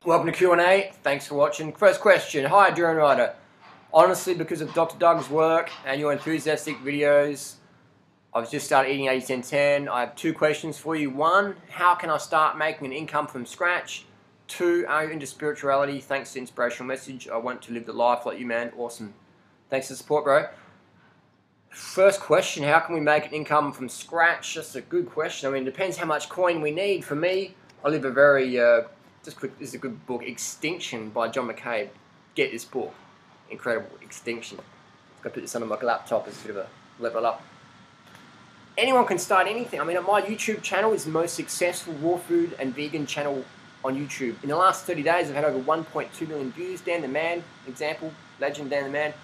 Welcome to Q&A. Thanks for watching. First question. Hi, Durianrider. Honestly, because of Dr. Doug's work and your enthusiastic videos, I've just started eating 80-10-10. I have two questions for you. One, how can I start making an income from scratch? Two, are you into spirituality? Thanks for the inspirational message. I want to live the life like you, man. Awesome. Thanks for the support, bro. First question, how can we make an income from scratch? That's a good question. I mean, it depends how much coin we need. For me, I live a very, just quick, this is a good book, Extinction by John McCabe. Get this book. Incredible. Extinction. I'm going to put this on my laptop as a bit of a level up. Anyone can start anything. I mean, my YouTube channel is the most successful raw food and vegan channel on YouTube. In the last 30 days, I've had over 1.2 million views. Dan the Man, example, legend Dan the Man.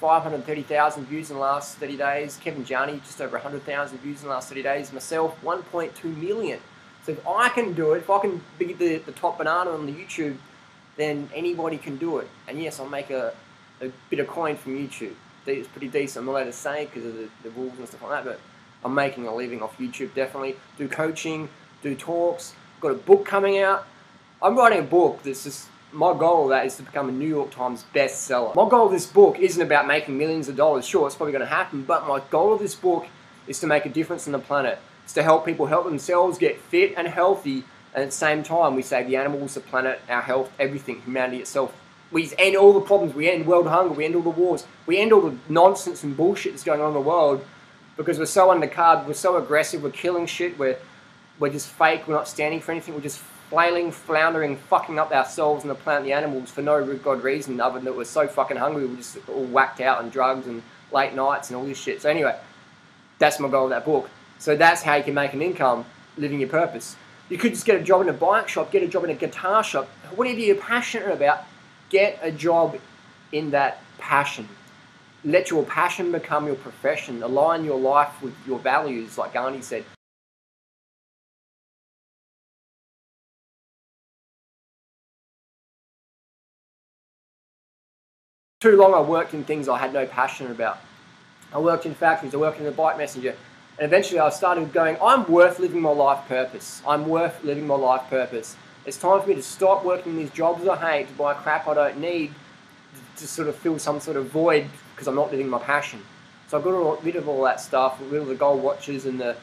530,000 views in the last 30 days. Kevin Jarney, just over 100,000 views in the last 30 days. Myself, 1.2 million. So if I can do it, if I can be the top banana on the YouTube, then anybody can do it. And yes, I'll make a bit of coin from YouTube. It's pretty decent. I'm not allowed to say because of the rules and stuff like that, but I'm making a living off YouTube, definitely. Do coaching, do talks. Got a book coming out. I'm writing a book that's just, my goal of that is to become a New York Times bestseller. My goal of this book isn't about making millions of dollars. Sure, it's probably going to happen, but my goal of this book is to make a difference on the planet. It's to help people help themselves get fit and healthy, and at the same time, we save the animals, the planet, our health, everything, humanity itself. We end all the problems. We end world hunger. We end all the wars. We end all the nonsense and bullshit that's going on in the world because we're so undercarb, we're so aggressive, we're killing shit, we're just fake, we're not standing for anything, we're just flailing, floundering, fucking up ourselves and the planet, the animals for no good reason other than that we're so fucking hungry, we're just all whacked out on drugs and late nights and all this shit. So anyway, that's my goal of that book. So that's how you can make an income, living your purpose. You could just get a job in a bike shop, get a job in a guitar shop, whatever you're passionate about, get a job in that passion. Let your passion become your profession. Align your life with your values, like Gandhi said. Too long I worked in things I had no passion about. I worked in factories, I worked in the bike messenger, and eventually I started going, I'm worth living my life purpose. I'm worth living my life purpose. It's time for me to stop working these jobs I hate, to buy crap I don't need, to sort of fill some sort of void because I'm not living my passion. So I got rid of all that stuff, rid of the gold watches and the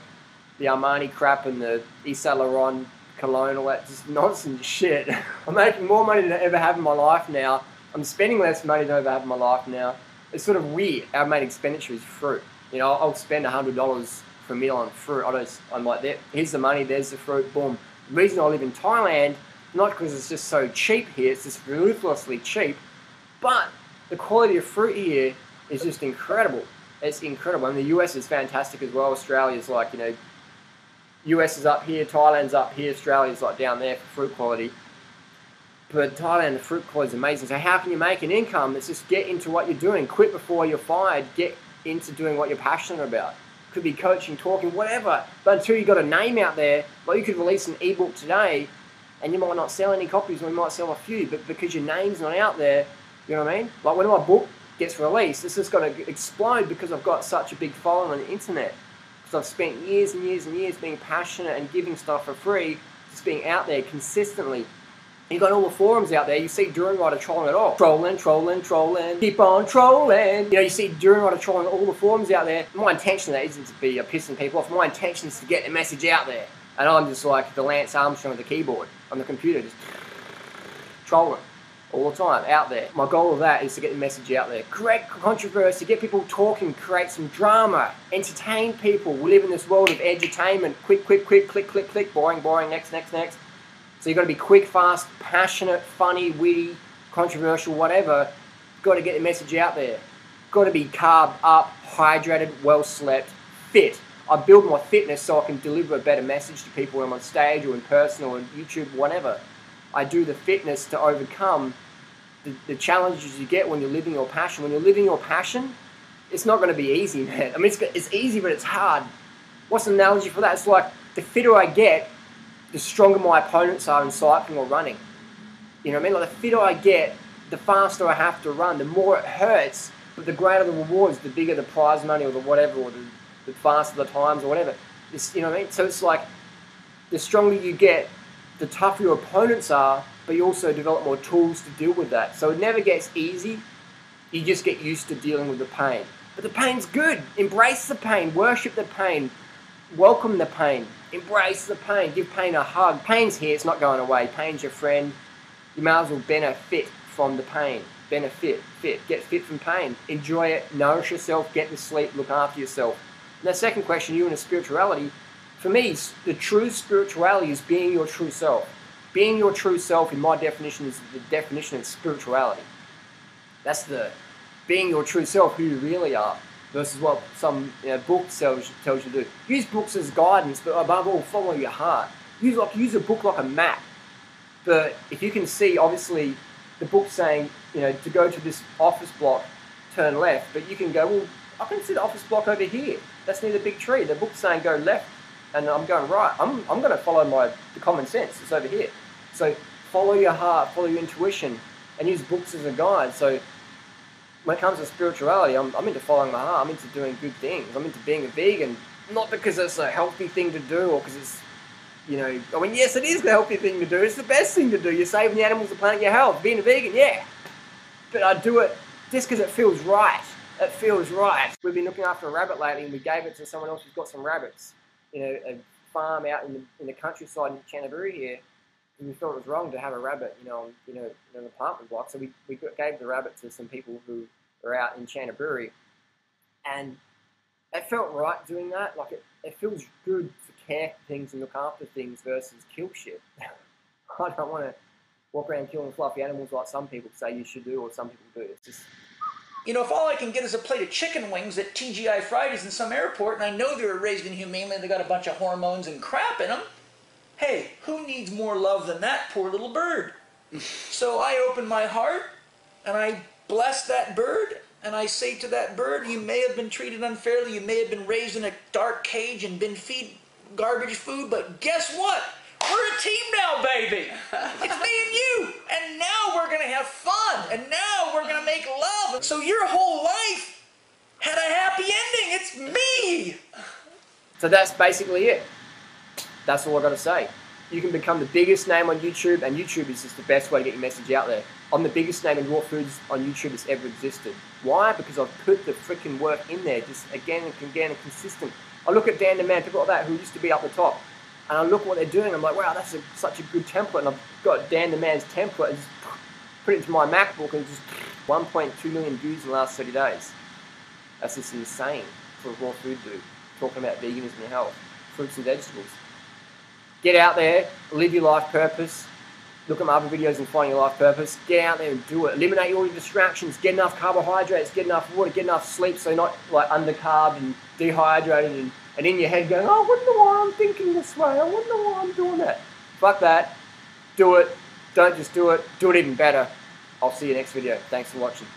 Armani crap and the Yves Saint Laurent cologne, all that just nonsense shit. I'm making more money than I ever have in my life now. I'm spending less money than I ever have in my life now. It's sort of weird. Our main expenditure is fruit. You know, I'll spend $100 for a meal on fruit. I'm like, here's the money, there's the fruit, boom. The reason I live in Thailand, not because it's just so cheap here, it's just ruthlessly cheap, but the quality of fruit here is just incredible. It's incredible. And the US is fantastic as well. Australia's like, you know, US is up here, Thailand's up here, Australia's like down there for fruit quality. But Thailand, the fruit quality is amazing. So how can you make an income? It's just get into what you're doing. Quit before you're fired. Get into doing what you're passionate about. Could be coaching, talking, whatever. But until you got a name out there, well, you could release an ebook today and you might not sell any copies or you might sell a few, but because your name's not out there, you know what I mean? Like when my book gets released, it's just going to explode because I've got such a big following on the internet. Because I've spent years and years and years being passionate and giving stuff for free, just being out there consistently. You've got all the forums out there. You see Durianrider trolling it all. Trolling, trolling, trolling. Keep on trolling. You know, you see Durianrider trolling all the forums out there. My intention of that isn't to be pissing people off. My intention is to get the message out there. And I'm just like the Lance Armstrong of the keyboard on the computer, just trolling all the time out there. My goal of that is to get the message out there. Create controversy, get people talking, create some drama, entertain people. We live in this world of edutainment. Quick, quick, quick, click, click, click, boring, boring, next, next, next. So you've got to be quick, fast, passionate, funny, witty, controversial, whatever. Got to get the message out there. Got to be carb up, hydrated, well slept, fit. I build my fitness so I can deliver a better message to people when I'm on stage or in person or on YouTube, whatever. I do the fitness to overcome the challenges you get when you're living your passion. When you're living your passion, it's not going to be easy, man. I mean, it's easy, but it's hard. What's the analogy for that? It's like the fitter I get, the stronger my opponents are in cycling or running. You know what I mean? Like the fitter I get, the faster I have to run, the more it hurts, but the greater the rewards, the bigger the prize money or the whatever, or the faster the times or whatever. You know what I mean? So it's like the stronger you get, the tougher your opponents are, but you also develop more tools to deal with that. So it never gets easy. You just get used to dealing with the pain. But the pain's good. Embrace the pain. Worship the pain. Welcome the pain. Embrace the pain. Give pain a hug. Pain's here. It's not going away. Pain's your friend. You might as well benefit from the pain. Benefit. Fit. Get fit from pain. Enjoy it. Nourish yourself. Get the sleep. Look after yourself. And the second question, you and spirituality. For me, the true spirituality is being your true self. Being your true self, in my definition, is the definition of spirituality. That's the being your true self, who you really are, versus what some book tells you to do. Use books as guidance, but above all, follow your heart. Use a book like a map. But if you can see, obviously, the book's saying, to go to this office block, turn left, but you can go, well, I can see the office block over here. That's near the big tree. The book's saying go left, and I'm going right. I'm going to follow the common sense. It's over here. So follow your heart, follow your intuition, and use books as a guide. So when it comes to spirituality, I'm into following my heart. I'm into doing good things. I'm into being a vegan, not because it's a healthy thing to do or because it's, yes, it is the healthy thing to do. It's the best thing to do. You're saving the animals, the planet, your health. Being a vegan, yeah. But I do it just because it feels right. It feels right. We've been looking after a rabbit lately, and we gave it to someone else who's got some rabbits. A farm out in the countryside in Canterbury here, and we thought it was wrong to have a rabbit, in an apartment block. So we gave the rabbit to some people who were out in Canterbury, and it felt right doing that. Like it feels good to care for things and look after things versus kill shit. I don't want to walk around killing fluffy animals like some people say you should do or some people do. It's just... if all I can get is a plate of chicken wings at TGI Fridays in some airport, and I know they were raised inhumanely, they got a bunch of hormones and crap in them, hey, who needs more love than that poor little bird? So I open my heart, and I bless that bird, and I say to that bird, you may have been treated unfairly, you may have been raised in a dark cage and been fed garbage food, but guess what? We're a team now, baby. It's me and you. And now we're going to have fun. And now we're going to make love. So your whole life had a happy ending. It's me. So that's basically it. That's all I've got to say. You can become the biggest name on YouTube, and YouTube is just the best way to get your message out there. I'm the biggest name in raw foods on YouTube that's ever existed. Why? Because I've put the freaking work in there, just again and again and consistent. I look at Dan the Man, people like that who used to be up the top, and I look what they're doing. I'm like, wow, that's such a good template. And I've got Dan the Man's template and just put it into my MacBook, and just 1.2 million views in the last 30 days. That's just insane for a raw food dude talking about veganism and health, fruits and vegetables. Get out there, live your life purpose. Look at my other videos and find your life purpose. Get out there and do it. Eliminate all your distractions. Get enough carbohydrates. Get enough water. Get enough sleep, so you're not like undercarbed and dehydrated and in your head going, oh, I wonder why I'm thinking this way. I wonder why I'm doing that. Fuck that. Do it. Don't just do it. Do it even better. I'll see you next video. Thanks for watching.